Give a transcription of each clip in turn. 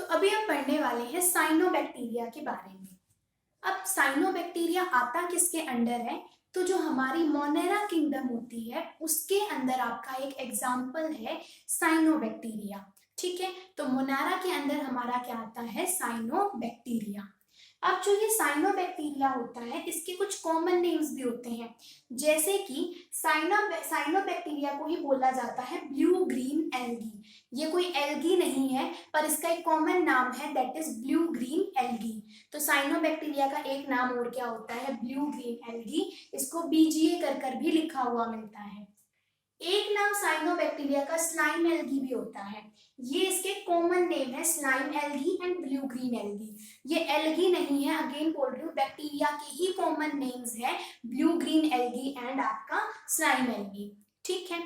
अभी हम पढ़ने वाले हैं साइनोबैक्टीरिया के बारे में। अब साइनोबैक्टीरिया आता किसके अंडर है? तो जो हमारी मोनेरा किंगडम होती है उसके अंदर आपका एक एग्जाम्पल है साइनोबैक्टीरिया। ठीक है, तो मोनेरा के अंदर हमारा क्या आता है? साइनोबैक्टीरिया। अब जो ये साइनोबैक्टीरिया होता है इसके कुछ कॉमन नेम्स भी होते हैं, जैसे कि साइनोबैक्टीरिया को ही बोला जाता है ब्लू ग्रीन एल्गी। ये कोई एल्गी नहीं है पर इसका एक कॉमन नाम है, that is blue green algae. तो साइनोबैक्टीरिया का एक नाम और क्या होता है? Blue green algae. इसको बीजीए कर भी लिखा हुआ मिलता है। एक नाम साइनोबैक्टीरिया का स्लाइम एल्गी भी होता है। ये इसके कॉमन नेम है, slime algae and blue green algae. ये एल्गी नहीं है, अगेन बोल रही हूँ, बैक्टीरिया के ही कॉमन नेम्स है ब्लू ग्रीन एल्गी एंड आपका स्लाइम एल्गी। ठीक है,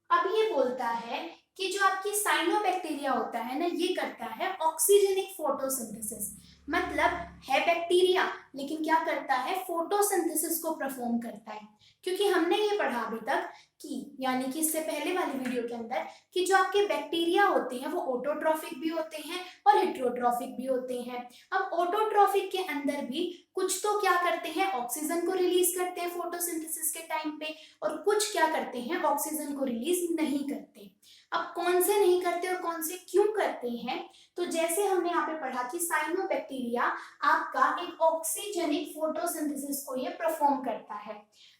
अब ये बोलता है कि जो आपकी साइनोबैक्टीरिया होता है ना, ये करता है ऑक्सीजनिक फोटोसिंथेसिस। मतलब है बैक्टीरिया लेकिन क्या करता है? फोटोसिंथेसिस को परफॉर्म करता है। क्योंकि हमने ये पढ़ा अभी तक कि, यानी कि इससे पहले वाली वीडियो के अंदर, कि जो आपके बैक्टीरिया होते हैं वो ऑटोट्रॉफिक भी होते हैं और हेटेरोट्रॉफिक भी होते हैं। अब ऑटोट्रॉफिक के अंदर भी कुछ तो क्या करते हैं? ऑक्सीजन को रिलीज करते हैं फोटोसिंथेसिस के टाइम पे, और कुछ क्या करते हैं? ऑक्सीजन को रिलीज नहीं करते। अब कौन से नहीं करते और कौन से क्यों करते हैं? तो जैसे हमने यहाँ पे पढ़ा कि साइनोबैक्टीरिया आपका एक ऑक्सीजनिक फोटोसिंथेसिस को ये परफॉर्म करता है।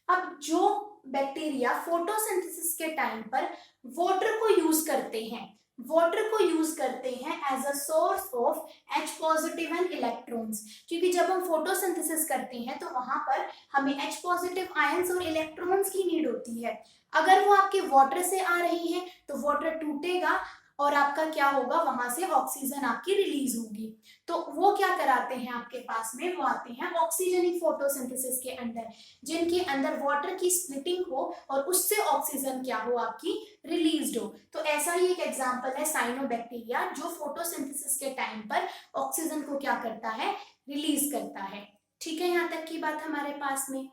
अब जो बैक्टीरिया फोटोसिंथेसिस के टाइम पर वाटर को यूज करते हैं, वाटर को यूज करते हैं as a source of H positive and electrons. क्योंकि जब हम फोटोसिंथेसिस करते हैं तो वहां पर हमें H पॉजिटिव आयंस और इलेक्ट्रॉन्स की नीड होती है। अगर वो आपके वाटर से आ रही है तो वाटर टूटेगा और आपका क्या होगा? वहां से ऑक्सीजन आपकी रिलीज होगी। तो वो क्या कराते हैं आपके पास में? वो आते हैं ऑक्सीजनिक फोटोसिंथेसिस के अंदर, जिनके अंदर वाटर की स्प्लिटिंग हो और उससे ऑक्सीजन क्या हो? आपकी रिलीज हो। तो ऐसा ही एक एग्जांपल है साइनोबैक्टीरिया, जो फोटोसिंथेसिस के टाइम पर ऑक्सीजन को क्या करता है? रिलीज करता है। ठीक है, यहाँ तक की बात हमारे पास में।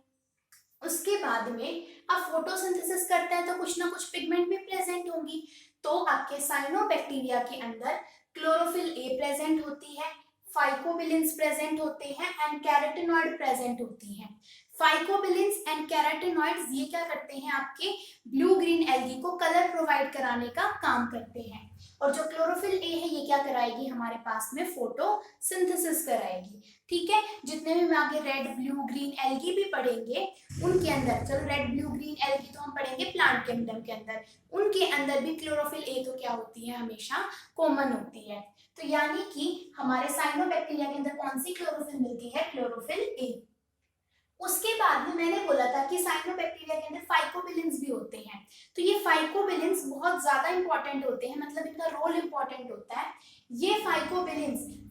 उसके बाद में अब फोटोसिंथेसिस करता है तो कुछ ना कुछ पिगमेंट भी प्रेजेंट होंगी। तो आपके साइनोबैक्टीरिया के अंदर क्लोरोफिल ए प्रेजेंट होती है, फाइकोबिलिन्स प्रेजेंट होते हैं एंड कैरोटीनॉइड प्रेजेंट होती हैं। फाइकोबिलिन्स एंड कैरोटीनॉइड्स ये क्या करते हैं? आपके ब्लू ग्रीन एल्गी को कलर प्रोवाइड कराने का काम करते हैं। और जो क्लोरोफिल ए है ये क्या कराएगी? हमारे पास में फोटोसिंथेसिस कराएगी। ठीक है, जितने भी हम आगे रेड ब्लू ग्रीन एल्गी भी पढ़ेंगे उनके अंदर, चलो रेड ब्लू ग्रीन एल्गी तो हम पढ़ेंगे प्लांट किंगडम के अंदर, उनके अंदर भी क्लोरोफिल ए तो क्या होती है? हमेशा कॉमन होती है। तो यानी कि हमारे साइनोबैक्टीरिया के अंदर कौन सी क्लोरोफिल मिलती है? Chlorophyll A. उसके बाद में मैंने बोला था कि साइनोबैक्टीरिया के अंदर फाइकोबिलिन्स भी होते हैं। तो ये फाइकोबिलिन्स बहुत ज्यादा इंपॉर्टेंट होते हैं, मतलब इनका रोल इंपॉर्टेंट होता है। ये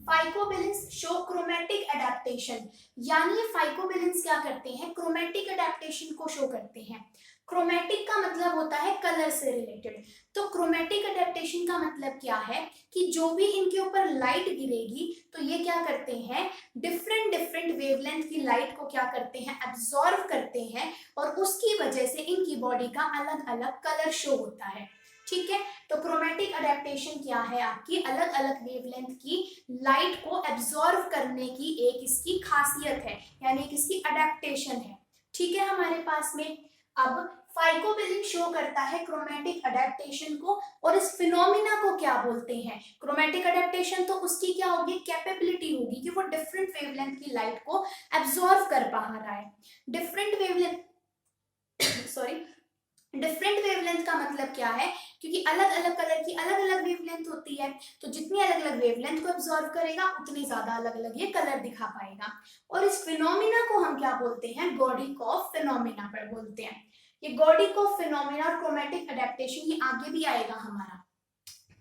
फाइकोबिलिन्स शो क्रोमेटिक अडेप्टेशन। यानी ये फाइकोबिलिन्स क्या करते हैं? क्रोमेटिक अडेप्टेशन को शो करते हैं। क्रोमेटिक का मतलब होता है कलर से रिलेटेड। तो क्रोमेटिक अडेप्टेशन का मतलब क्या है? कि जो भी इनके ऊपर लाइट गिरेगी तो ये क्या करते हैं? डिफरेंट वेवलेंथ की लाइट को क्या करते हैं? एब्जॉर्व करते हैं, और उसकी वजह से इनकी बॉडी का अलग अलग कलर शो होता है। ठीक है, तो क्रोमेटिक अडेप्टेशन क्या है? आपकी अलग अलग वेवलेंथ की लाइट को एब्जॉर्व करने की एक इसकी खासियत है, यानी एक इसकी अडेप्टेशन है। ठीक है, हमारे पास में अब फाइकोबिलिन शो करता है क्रोमेटिक अडेप्टेशन को, और इस फिनोमिना को क्या बोलते हैं? क्रोमेटिक अडेप्टेशन तो उसकी क्या होगी? कैपेबिलिटी होगी कि वो डिफरेंट वेवलेंथ की लाइट को एब्जॉर्व कर पा रहा है। Different wavelength sorry different wavelength का मतलब क्या है? क्योंकि अलग अलग कलर की अलग अलग वेवलेंथ होती है, तो जितनी अलग अलग वेवलेंथ को एब्जॉर्व करेगा उतनी ज्यादा अलग अलग ये कलर दिखा पाएगा। और इस फिनोमिना को हम क्या बोलते हैं? गॉडिकॉफ फिनोमिना पर बोलते हैं। ये गॉडिकॉफ फिनोमिना और क्रोमेटिक अडेप्टेशन ये आगे भी आएगा हमारा।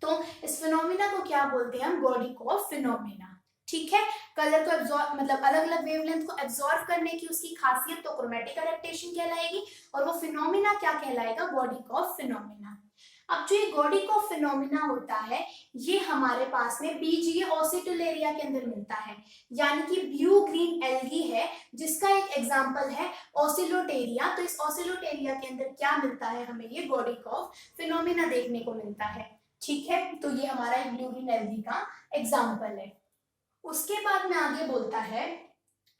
तो इस फिनोमिना को क्या बोलते हैं? हम गॉडिकॉफ फिनोमिना। ठीक है, कलर को एब्जॉर्ब, मतलब अलग अलग वेवलेंथ को एब्जॉर्ब करने की उसकी खासियत तो क्रोमेटिक अडेप्टेशन कहलाएगी, और वो फिनोमिना क्या कहलाएगा? गॉडिकॉफ फिनोमिना। अब जो ये गॉडिकॉफ फिनोमिना होता है ये हमारे पास में बीजीए ओसिटुलेरिया के अंदर मिलता है, यानी कि ब्लू ग्रीन एल्गी है जिसका एक एग्जांपल है ओसिलोटेरिया। तो इस ओसिलोटेरिया के अंदर क्या मिलता है? हमें ये गॉडिकॉफ फिनोमिना देखने को मिलता है। ठीक है, तो ये हमारा एक ब्लू ग्रीन एल्गी का एग्जाम्पल है। उसके बाद में आगे बोलता है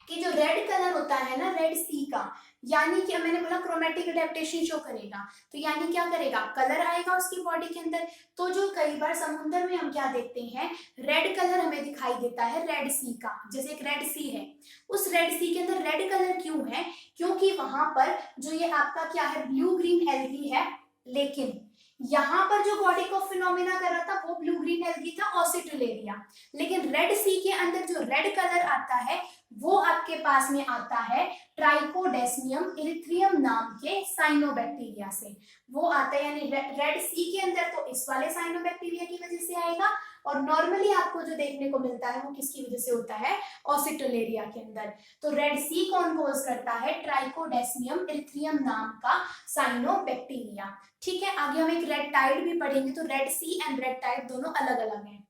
कि जो रेड कलर होता है ना रेड सी का, यानी कि मैंने बोला क्रोमेटिक अडेप्टेशन शो करेगा, तो यानी क्या करेगा, कलर आएगा उसकी बॉडी के अंदर। तो जो कई बार समुद्र में हम क्या देखते हैं, रेड कलर हमें दिखाई देता है रेड सी का, जैसे एक रेड सी है, उस रेड सी के अंदर रेड कलर क्यों है, क्योंकि वहां पर जो ये आपका क्या है ब्लू ग्रीन एल्गी है, लेकिन यहाँ पर जो बॉडी को फिनोमिना कर रहा था वो ब्लू ग्रीन एल्गी था, ऑसिट्रेरिया। लेकिन रेड सी के अंदर जो रेड कलर आता है वो आपके पास में आता है ट्राइकोडेस्मियम इरिथ्रियम नाम के साइनोबैक्टीरिया से, वो आता है। यानी रेड सी के अंदर तो इस वाले साइनोबैक्टीरिया की वजह से आएगा, और नॉर्मली आपको जो देखने को मिलता है वो किसकी वजह से होता है, ऑसिट्रेरिया के अंदर। तो रेड सी कौन कोज करता है, ट्राइकोडेस्मियम इरिथ्रियम नाम का साइनोबैक्टीरिया। ठीक है, आगे हम एक रेड टाइड भी पढ़ेंगे, तो red sea and red tide दोनों अलग अलग हैं।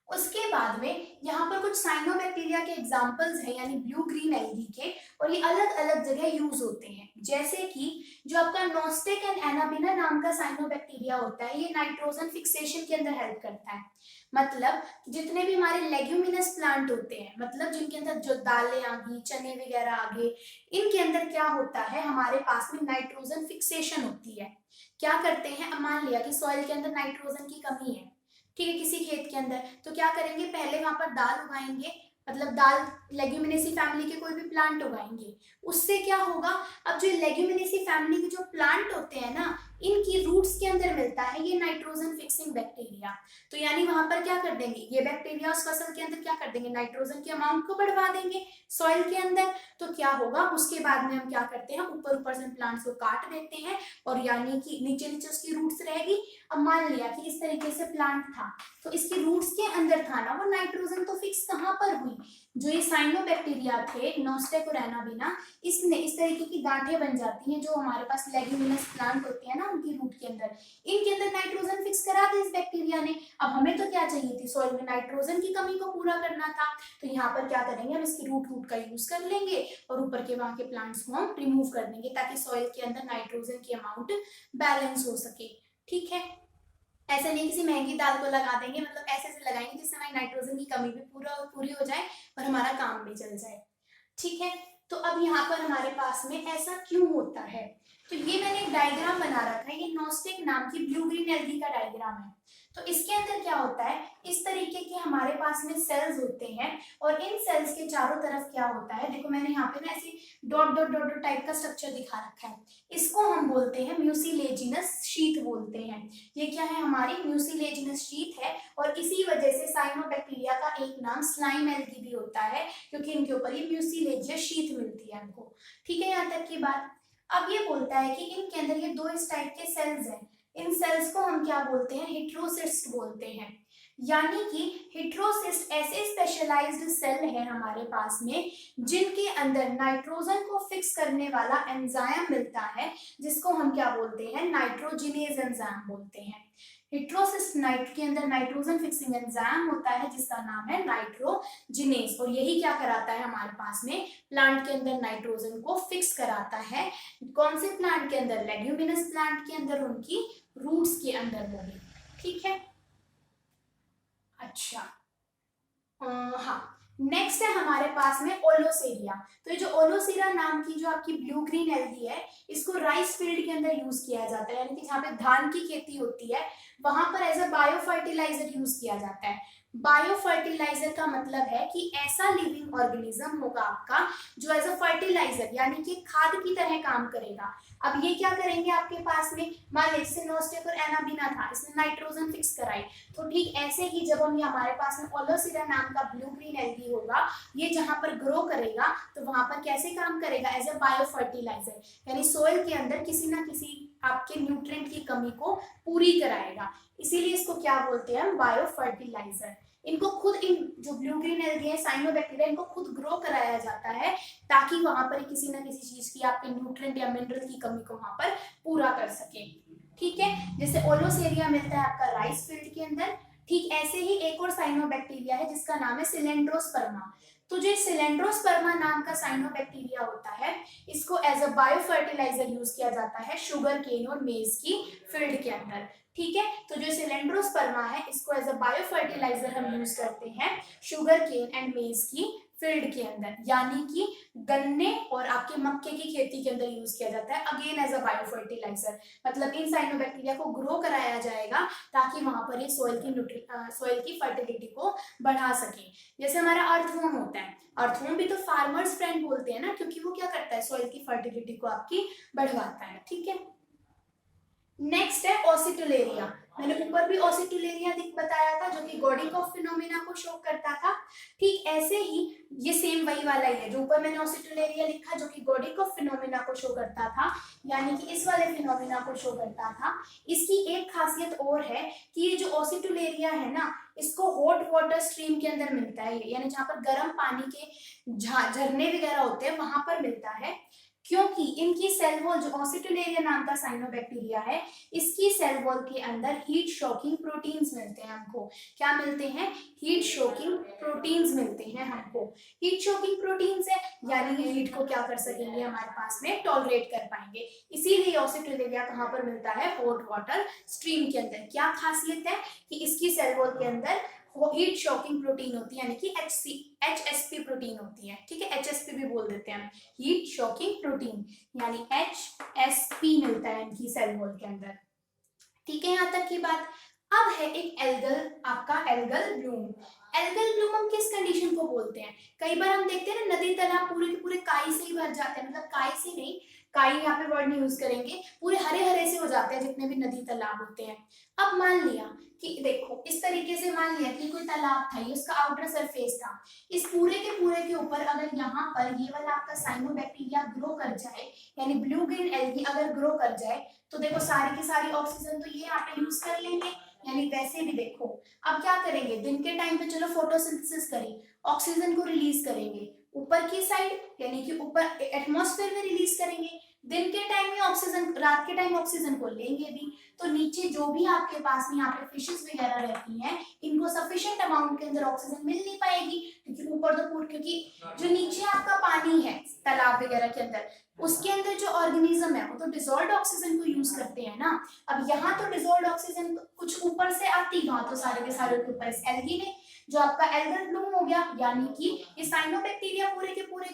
उसके बाद में यहाँ पर कुछ साइनोबैक्टीरिया के एग्जांपल्स हैं, यानी ब्लू ग्रीन एल्गी के, और ये अलग अलग जगह यूज होते हैं। जैसे कि जो आपका नोस्टिक एंड एनाबिना नाम का साइनोबैक्टीरिया होता है, ये नाइट्रोजन फिक्सेशन के अंदर हेल्प करता है। मतलब जितने भी हमारे लेग्यूमिनस प्लांट होते हैं, मतलब जिनके अंदर जो दालें आ गई, चने वगैरह आ गए, इनके अंदर क्या होता है, हमारे पास में नाइट्रोजन फिक्सेशन होती है। क्या करते हैं, अब मान लिया कि सॉइल के अंदर नाइट्रोजन की कमी है, ठीक है, किसी खेत के अंदर, तो क्या करेंगे, पहले वहां पर दाल उगाएंगे, मतलब दाल लेग्यूमिनेसी फैमिली के कोई भी प्लांट उगाएंगे। उससे क्या होगा, अब जो लेग्यूमिनेसी फैमिली के जो प्लांट होते हैं ना, इनकी रूट्स के अंदर मिलता है ये नाइट्रोजन फिक्सिंग बैक्टीरिया। तो यानी वहां पर क्या कर देंगे, ये बैक्टीरिया उस फसल के अंदर क्या कर देंगे, नाइट्रोजन के अमाउंट को बढ़वा देंगे सॉइल के अंदर। तो क्या होगा, उसके बाद में हम क्या करते हैं, ऊपर ऊपर से प्लांट्स को काट देते हैं, और यानी कि नीचे नीचे उसकी रूट्स रहेगी। अब मान लिया कि इस तरीके से प्लांट था, तो इसके रूट्स के अंदर था ना वो नाइट्रोजन, तो फिक्स कहाँ पर हुई, जो ये साइनोबैक्टीरिया थे नोस्टेक और एनाबिना, इसने इस तरीके की गांठें बन जाती हैं जो हमारे पास लेग्यूमिनस प्लांट होते हैं ना उनकी रूट के अंदर, इनके अंदर नाइट्रोजन फिक्स करा दी इस बैक्टीरिया ने। अब हमें तो क्या चाहिए थी, सॉइल में नाइट्रोजन की कमी को पूरा करना था, तो यहाँ पर क्या करेंगे, हम इसकी रूट का यूज कर लेंगे और ऊपर के वहां के प्लांट्स को हम रिमूव कर देंगे, ताकि सॉइल के अंदर नाइट्रोजन की अमाउंट बैलेंस हो सके। ठीक है, ऐसे नहीं किसी महंगी दाल को लगा देंगे, मतलब ऐसे से लगाएंगे जिससे हमारी नाइट्रोजन की कमी भी पूरी हो जाए और हमारा काम भी चल जाए। ठीक है, तो अब यहाँ पर हमारे पास में ऐसा क्यों होता है, तो ये मैंने एक डायग्राम बना रखा है, ये नोस्टिक नाम की ब्लू ग्रीन एल्गी का डायग्राम है। तो इसके अंदर क्या होता है, इस तरीके के हमारे पास में सेल्स होते हैं, और इन सेल्स के चारों तरफ क्या होता है, देखो मैंने यहाँ पे ना ऐसी dot dot dot dot type का स्ट्रक्चर दिखा रखा है, इसको हम बोलते हैं म्यूसिलेजिनस शीथ बोलते हैं। ये क्या है, हमारी म्यूसिलेजिनस शीथ है, और इसी वजह से साइनोबैक्टीरिया का एक नाम स्लाइम एल्गी भी होता है, क्योंकि इनके ऊपर ये म्यूसिलेजियस शीथ मिलती है हमको। ठीक है, यहाँ तक की बात। अब ये बोलता है कि इनके अंदर ये दो इस टाइप के सेल्स हैं, इन सेल्स को हम क्या बोलते हैं, हेट्रोसिस्ट बोलते हैं। यानी कि हेट्रोसिस्ट ऐसे स्पेशलाइज्ड सेल है हमारे पास में जिनके अंदर नाइट्रोजन को फिक्स करने वाला एंजाइम मिलता है, जिसको हम क्या बोलते हैं, नाइट्रोजिनेज एंजाइम बोलते हैं। हेट्रोसिस्ट नाइट के अंदर नाइट्रोजन फिक्सिंग एंजाइम होता है जिसका नाम है नाइट्रोजिनेज, और यही क्या कराता है हमारे पास में प्लांट के अंदर नाइट्रोजन को फिक्स कराता है। कौन से प्लांट के अंदर, लेग्यूमिनस प्लांट के अंदर, उनकी रूट्स के अंदर होगी। ठीक है, अच्छा हाँ, नेक्स्ट है हमारे पास में ओलोसेरिया। तो ये जो ओलोसेरिया नाम की जो आपकी ब्लू ग्रीन एल्गी है, इसको राइस फील्ड के अंदर यूज किया जाता है, यानी कि जहाँ पे धान की खेती होती है वहां पर as a bio fertilizer use किया जाता है। बायो फर्टिलाइजर का मतलब है कि ऐसा लिविंग ऑर्गेनिज्म होगा आपका जो एज अ फर्टिलाइजर यानी कि खाद की तरह काम करेगा। अब ये क्या करेंगे आपके पास में, मान लीजिए जैसे नोस्टेक और एनाबिना था, इसने नाइट्रोजन फिक्स कराई, तो ठीक ऐसे ही जब हम हमारे पास में ओलोसेरिया नाम का ब्लू ग्रीन एल्गी होगा, ये जहां पर ग्रो करेगा तो वहां पर कैसे काम करेगा, एज अ बायो फर्टिलाइजर, यानी सोइल के अंदर किसी ना किसी आपके न्यूट्रिएंट की कमी को पूरी कराएगा। इसीलिए इसको क्या बोलते हैं, बायो फर्टिलाइजर। इनको खुद, इन जो ब्लू ग्रीन एल्गी है साइनोबैक्टीरिया, इनको खुद ग्रो कराया जाता है ताकि वहां पर किसी ना किसी चीज की आपके न्यूट्रिएंट या मिनरल की कमी को वहां पर पूरा कर सके। ठीक है, जैसे ओलोसेरिया मिलता है आपका राइस फील्ड के अंदर, ठीक ऐसे ही एक और साइनोबैक्टीरिया है जिसका नाम है सिलेंड्रोस्पर्मा। तो जो सिलेंड्रोस्पर्मा नाम का साइनोबैक्टीरिया होता है, इसको as a bio fertilizer use किया जाता है शुगर केन और मेज की फील्ड के अंदर। ठीक है। तो जो सिलेंड्रोस्पर्मा है इसको एज अ बायो फर्टिलाइजर हम यूज करते हैं शुगर केन एंड मेज की फील्ड के अंदर, यानी कि गन्ने और आपके मक्के की खेती के अंदर यूज किया जाता है, again as a bio fertilizer. मतलब इन साइनोबैक्टीरिया को ग्रो कराया जाएगा ताकि वहां पर ये सॉइल की फर्टिलिटी को बढ़ा सके। जैसे हमारा अर्थवॉर्म होता है, अर्थवॉर्म भी तो फार्मर्स फ्रेंड बोलते हैं ना, क्योंकि वो क्या करता है, सॉइल की फर्टिलिटी को आपकी बढ़वाता है। ठीक है। नेक्स्ट है ऑसिटुलेरिया। मैंने ऊपर भी ऑसिटुलेरिया बताया था जो कि गॉडिकॉफ फिनोमिना को शो करता था। ठीक ऐसे ही ये सेम वही वाला ही है जो ऊपर मैंने ऑसिटुलेरिया लिखा जो कि गॉडिकॉफ फिनोमिना को शो करता था, यानी कि इस वाले फिनोमिना को शो करता था। इसकी एक खासियत और है कि ये जो ऑसिटुलेरिया है ना, इसको हॉट वाटर स्ट्रीम के अंदर मिलता है, यानी जहाँ पर गर्म पानी के झरने वगैरह होते हैं वहां पर मिलता है, क्योंकि इनकी सेल वॉल, जो ऑसिटुलेरिया नाम का साइनोबैक्टीरिया है, इसकी सेल वॉल के अंदर हीट शॉकिंग प्रोटीन्स मिलते हैं हमको। क्या मिलते हैं? हीट शॉकिंग प्रोटीन्स मिलते हैं हमको। हीट शॉकिंग प्रोटीन्स है यानी हीट को क्या कर सकेंगे, हमारे पास में टॉलरेट कर पाएंगे। इसीलिए ऑसिटुलेरिया कहाँ पर मिलता है? हॉट वाटर स्ट्रीम के अंदर। क्या खासियत है कि इसकी सेल वॉल के अंदर हीट शॉकिंग प्रोटीन होती है, यानी कि HSP प्रोटीन होती है। ठीक है, HSP भी बोल देते हैं, हीट शॉकिंग प्रोटीन, यानी HSP मिलता है इनकी सेल वॉल के अंदर। ठीक है, यहाँ तक की बात। अब है एक एल्गल, आपका एल्गल ब्लूम। एल्गल ब्लूम हम किस कंडीशन को बोलते हैं? कई बार हम देखते हैं ना, नदी तालाब पूरे के पूरे काई से ही भर जाते हैं, मतलब काई से नहीं, काई यहाँ पे वर्ड नहीं यूज करेंगे, पूरे हरे हरे से हो जाते हैं जितने भी नदी तालाब होते हैं। अब मान लिया कि देखो इस तरीके से, मान लिया कि कोई तालाब था, ये उसका आउटर सरफेस था, इस पूरे के ऊपर अगर यहाँ पर ये वाला आपका साइनोबैक्टीरिया ग्रो कर जाए, यानी ब्लू ग्रीन एल्गी अगर ग्रो कर जाए, तो देखो सारी की सारी ऑक्सीजन तो ये यहाँ पे यूज कर लेंगे। यानी वैसे भी देखो अब क्या करेंगे, दिन के टाइम पे चलो फोटोसिंथेसिस करें, ऑक्सीजन को रिलीज करेंगे ऊपर की साइड, यानी कि ऊपर एटमॉस्फेयर में रिलीज करेंगे। दिन के टाइम में ऑक्सीजन, रात के टाइम ऑक्सीजन को लेंगे भी, तो नीचे जो भी आपके पास में यहाँ पे फिशेस वगैरह रहती हैं, इनको सफिशिएंट अमाउंट के अंदर ऑक्सीजन मिल नहीं पाएगी, क्योंकि ऊपर तो पूरा, क्योंकि जो नीचे आपका पानी है तालाब वगैरह के अंदर, उसके अंदर जो ऑर्गेनिज्म है वो तो डिसॉल्व्ड ऑक्सीजन को यूज करते हैं ना। अब यहाँ तो डिसॉल्व्ड ऑक्सीजन कुछ ऊपर से आती, वहां तो सारे के सारे के ऊपर इस एल्गी ने, जो आपका एल्गल ब्लूम हो गया, यानी कि ये साइनोबैक्टीरिया पूरे के पूरे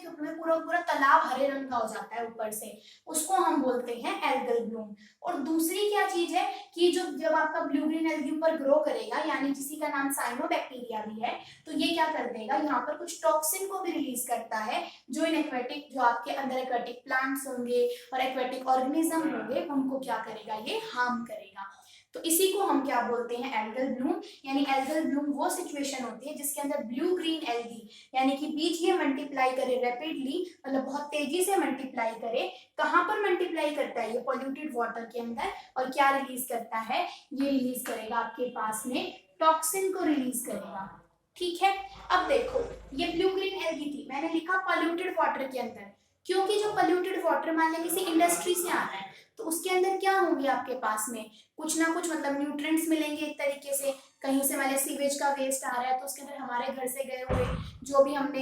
पूरा तालाब हरे रंग का हो जाता है ऊपर से, उसको हम बोलते हैं एल्गल ब्लूम। और दूसरी क्या चीज है कि जो जब आपका ब्लू ग्रीन एल्गी ऊपर ग्रो करेगा, यानी जिसी का नाम साइनोबैक्टीरिया भी है, तो ये क्या कर देगा, यहाँ पर कुछ टॉक्सिन को भी रिलीज करता है, जो इन एक्वेटिक, जो आपके अंदर एक्वेटिक प्लांट्स होंगे और एक्वेटिक ऑर्गेनिज्म होंगे, उनको क्या करेगा, ये हार्म करेगा। तो इसी को हम क्या बोलते हैं, एल्गल ब्लूम। यानी एल्गल ब्लूम वो सिचुएशन होती है जिसके अंदर ब्लू ग्रीन एल्गी, यानी कि बीज ये मल्टीप्लाई करे रैपिडली, मतलब बहुत तेजी से मल्टीप्लाई करे। कहाँ पर मल्टीप्लाई करता है? ये पॉल्यूटेड वाटर के अंदर। और क्या रिलीज करता है? ये रिलीज करेगा आपके पास में टॉक्सिन को रिलीज करेगा। ठीक है। अब देखो ये ब्लू ग्रीन एल्गी थी, मैंने लिखा पॉल्यूटेड वाटर के अंदर, क्योंकि जो पॉल्यूटेड वाटर मान लें किसी इंडस्ट्री से आ रहा है, तो उसके अंदर क्या होंगे आपके पास में, कुछ ना कुछ मतलब न्यूट्रिएंट्स मिलेंगे एक तरीके से। कहीं से मान सीवेज का वेस्ट आ रहा है तो उसके अंदर हमारे घर से गए हुए जो भी हमने,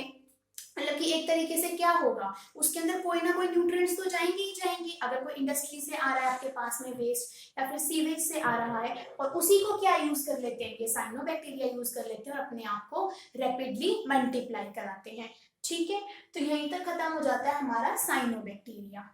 मतलब कि एक तरीके से क्या होगा, उसके अंदर कोई ना कोई न्यूट्रिएंट्स तो जाएंगे ही जाएंगे। अगर कोई इंडस्ट्री से आ रहा है आपके पास में वेस्ट, या फिर सीवेज से आ रहा है, और उसी को क्या यूज कर लेते हैं, ये साइनोबैक्टीरिया यूज कर लेते हैं और अपने आप को रैपिडली मल्टीप्लाई कराते हैं। ठीक है, तो यहीं तक खत्म हो जाता है हमारा साइनोबैक्टीरिया।